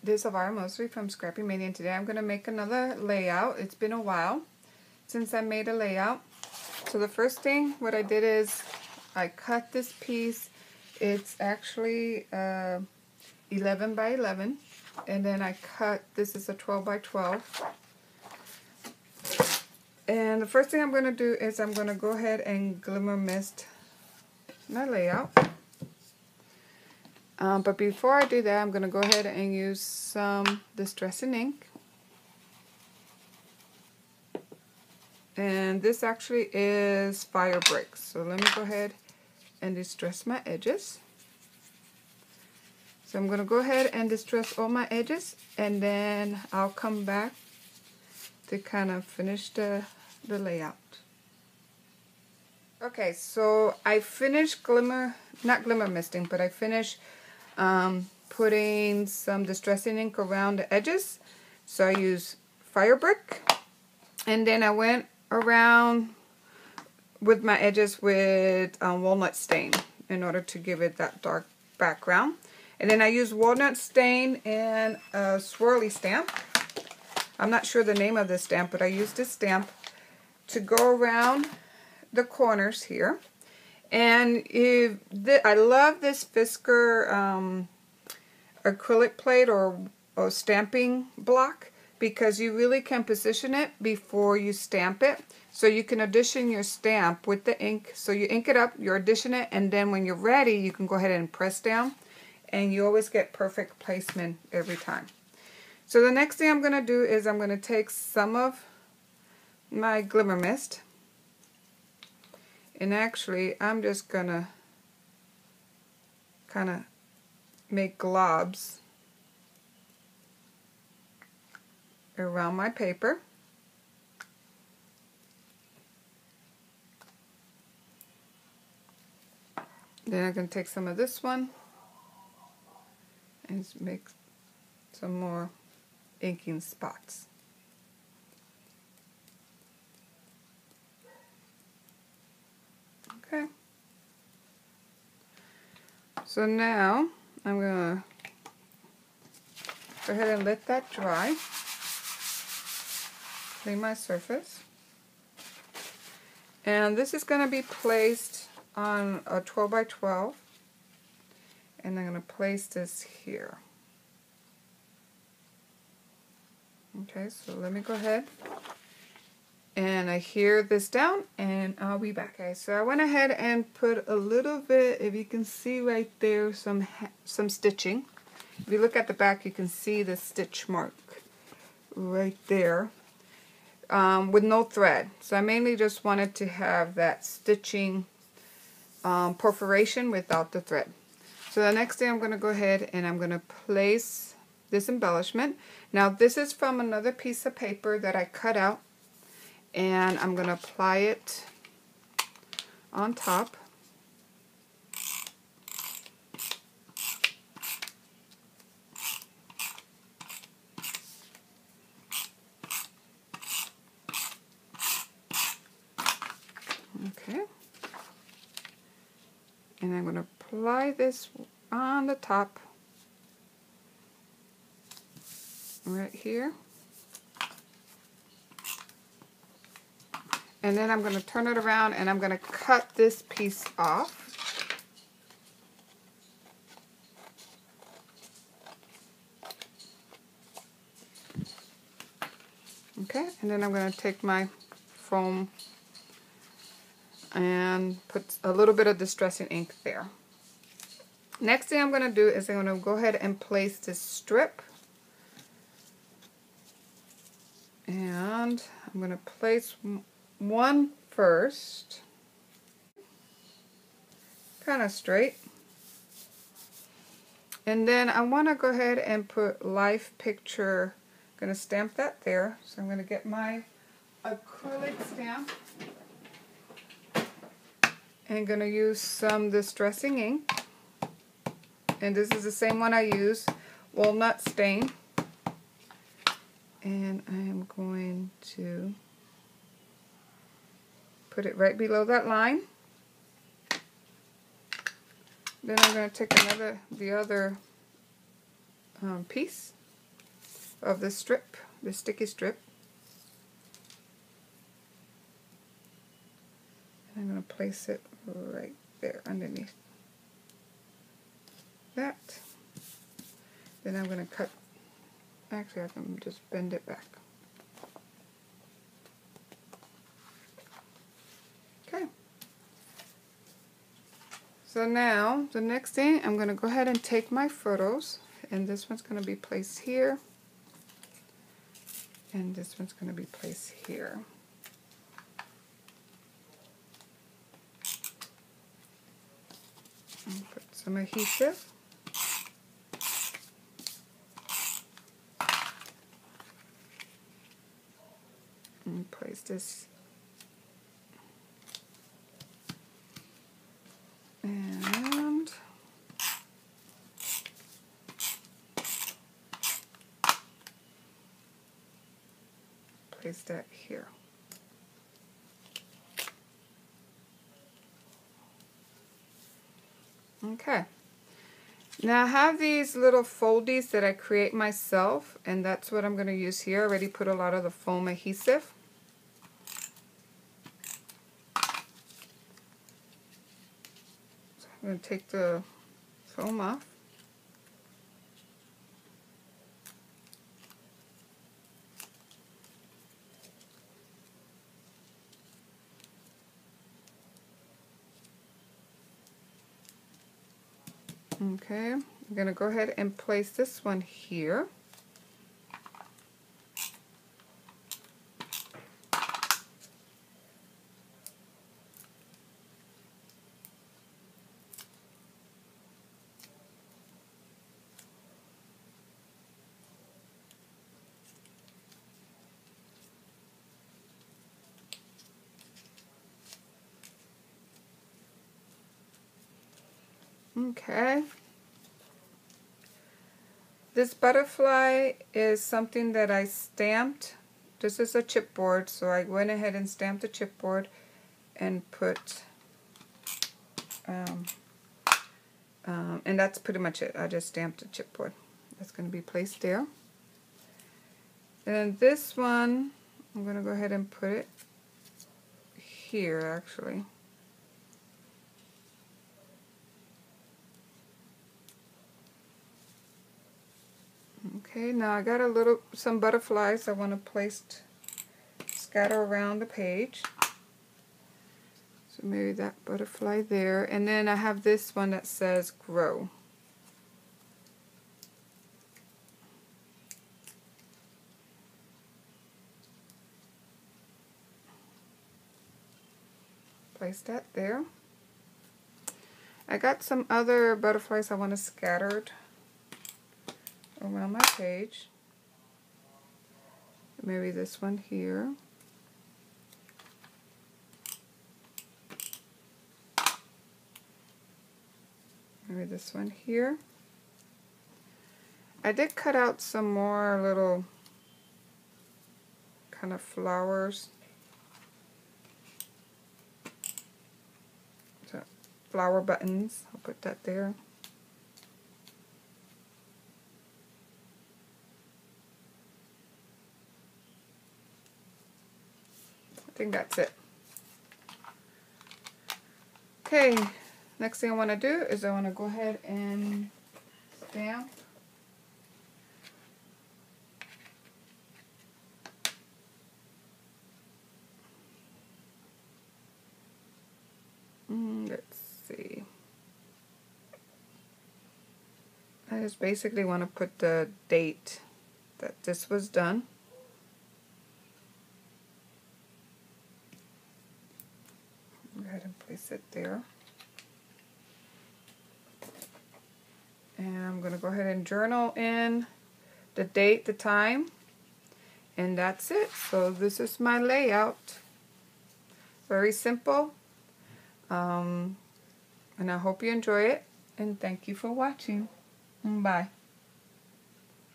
This is Elvira Mosley from Scrappy Mania, and today I'm going to make another layout. It's been a while since I made a layout. So the first thing, what I did is I cut this piece. It's actually 11 by 11, and then I cut, this is a 12 by 12. And the first thing I'm going to do is I'm going to go ahead and glimmer mist my layout. But before I do that, I'm going to go ahead and use some distressing ink. And this actually is fire bricks. So let me go ahead and distress my edges. So I'm going to go ahead and distress all my edges, and then I'll come back to kind of finish the layout. Okay, so I finished not glimmer misting, but I finished putting some distressing ink around the edges. So I used fire brick, and then I went around with my edges with walnut stain in order to give it that dark background. And then I used walnut stain and a swirly stamp. I'm not sure the name of this stamp, but I used this stamp to go around the corners here. And I love this Fisker acrylic plate or stamping block, because you really can position it before you stamp it. So you can addition your stamp with the ink. So you ink it up, you addition it, and then when you're ready, you can go ahead and press down. And you always get perfect placement every time. So the next thing I'm going to do is I'm going to take some of my glimmer mist. And actually, I'm just going to kind of make globs around my paper. Then I'm going to take some of this one and make some more inking spots. Okay. So now I'm going to go ahead and let that dry. Clean my surface. And this is going to be placed on a 12 by 12. And I'm going to place this here. Okay, so let me go ahead and I adhere this down, and I'll be back. Okay, so I went ahead and put a little bit, if you can see right there, some stitching. If you look at the back, you can see the stitch mark right there with no thread. So I mainly just wanted to have that stitching perforation without the thread. So the next thing, I'm going to go ahead and I'm going to place this embellishment. Now this is from another piece of paper that I cut out, and I'm going to apply it on top. Okay. And I'm going to apply this on the top right here. And then I'm going to turn it around and I'm going to cut this piece off. Okay, and then I'm going to take my foam and put a little bit of distressing ink there. Next thing I'm going to do is I'm going to go ahead and place this strip. And I'm going to place one first, kind of straight. And then I want to go ahead and put life picture. I'm going to stamp that there. So I'm going to get my acrylic stamp. And going to use some distressing ink. And this is the same one I use, walnut stain. And I am going to put it right below that line. Then I'm going to take the other piece of the strip, the sticky strip. And I'm going to place it right there underneath that. Then I'm going to cut, actually I can just bend it back. Okay. So now the next thing, I'm going to go ahead and take my photos, and this one's going to be placed here, and this one's going to be placed here. And put some adhesive. And place this. And place that here. Okay. Now I have these little foldies that I create myself, and that's what I'm going to use here. I already put a lot of the foam adhesive. So I'm going to take the foam off. Okay, I'm going to go ahead and place this one here. Okay. This butterfly is something that I stamped. This is a chipboard, so I went ahead and stamped the chipboard and put, and that's pretty much it. I just stamped the chipboard. That's going to be placed there. And then this one, I'm going to go ahead and put it here, actually. Okay, now I got some butterflies I want to place, scatter around the page. So maybe that butterfly there. And then I have this one that says grow. Place that there. I got some other butterflies I want to scatter around my page. Maybe this one here. Maybe this one here. I did cut out some more little kind of flowers. So, flower buttons. I'll put that there. I think that's it. Okay, next thing I want to do is I want to go ahead and stamp. Let's see. I just basically want to put the date that this was done. Go ahead and place it there. And I'm going to go ahead and journal in the date, the time, and that's it. So this is my layout. Very simple. And I hope you enjoy it, and thank you for watching. Bye.